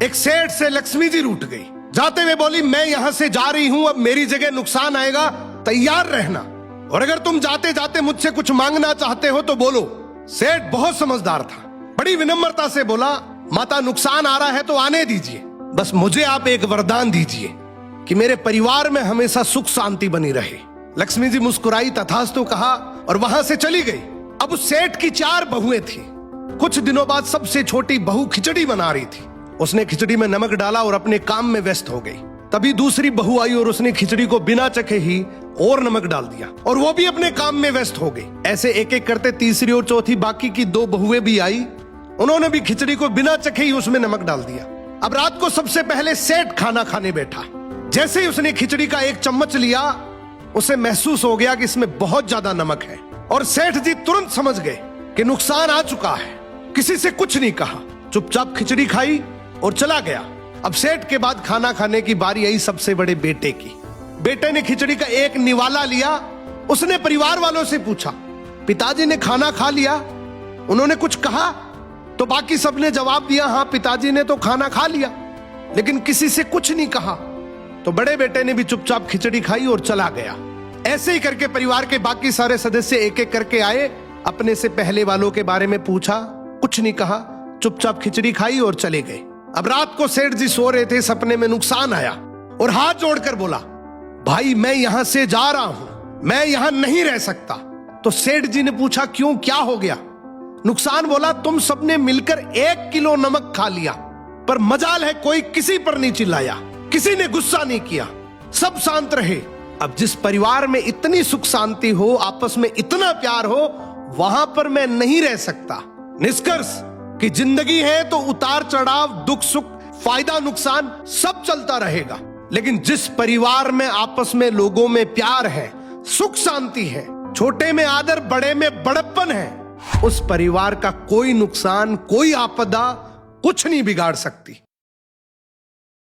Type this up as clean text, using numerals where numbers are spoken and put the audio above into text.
एक सेठ से लक्ष्मी जी रूठ गई। जाते हुए बोली, मैं यहां से जा रही हूं, अब मेरी जगह नुकसान आएगा, तैयार रहना, और अगर तुम जाते जाते मुझसे कुछ मांगना चाहते हो तो बोलो। सेठ बहुत समझदार था, बड़ी विनम्रता से बोला, माता नुकसान आ रहा है तो आने दीजिए, बस मुझे आप एक वरदान दीजिए कि मेरे परिवार में हमेशा सुख शांति बनी रहे। लक्ष्मी जी मुस्कुराई, तथास्तु कहा और वहां से चली गई। अब उस सेठ की 4 बहुएं थी। कुछ दिनों बाद सबसे छोटी बहू खिचड़ी बना रही थी। उसने खिचड़ी में नमक डाला और अपने काम में व्यस्त हो गई। तभी दूसरी बहू आई और उसने खिचड़ी को बिना चखे ही और नमक डाल दिया और वो भी अपने काम में व्यस्त हो गई। ऐसे एक एक करते तीसरी और चौथी बाकी की 2 बहुएं भी आई, उन्होंने भी खिचड़ी को बिना चखे ही उसमें नमक डाल दिया। अब रात को सबसे पहले सेठ खाना खाने बैठा। जैसे ही उसने खिचड़ी का 1 चम्मच लिया, उसे महसूस हो गया कि इसमें बहुत ज्यादा नमक है, और सेठ जी तुरंत समझ गए कि नुकसान आ चुका है। किसी से कुछ नहीं कहा, चुपचाप खिचड़ी खाई और चला गया। अब सेठ के बाद खाना खाने की बारी आई सबसे बड़े बेटे की। बेटे ने खिचड़ी का 1 निवाला लिया। उसने परिवार वालों से पूछा, पिताजी ने खाना खा लिया? उन्होंने कुछ कहा? तो बाकी सबने जवाब दिया, हाँ पिताजी ने तो खाना खा लिया, लेकिन किसी से कुछ नहीं कहा। तो बड़े बेटे ने भी चुपचाप खिचड़ी खाई और चला गया। ऐसे ही करके परिवार के बाकी सारे सदस्य एक एक करके आए, अपने से पहले वालों के बारे में पूछा, कुछ नहीं कहा, चुपचाप खिचड़ी खाई और चले गए। अब रात को सेठ जी सो रहे थे, सपने में नुकसान आया और हाथ जोड़कर बोला, भाई मैं यहां से जा रहा हूं, मैं यहां नहीं रह सकता। तो सेठ जी ने पूछा, क्यों, क्या हो गया? नुकसान बोला, तुम सबने मिलकर 1 किलो नमक खा लिया, पर मजाल है कोई किसी पर नहीं चिल्लाया, किसी ने गुस्सा नहीं किया, सब शांत रहे। अब जिस परिवार में इतनी सुख शांति हो, आपस में इतना प्यार हो, वहां पर मैं नहीं रह सकता। निष्कर्ष कि जिंदगी है तो उतार चढ़ाव, दुख सुख, फायदा नुकसान सब चलता रहेगा, लेकिन जिस परिवार में आपस में लोगों में प्यार है, सुख शांति है, छोटे में आदर, बड़े में बड़प्पन है, उस परिवार का कोई नुकसान, कोई आपदा कुछ नहीं बिगाड़ सकती।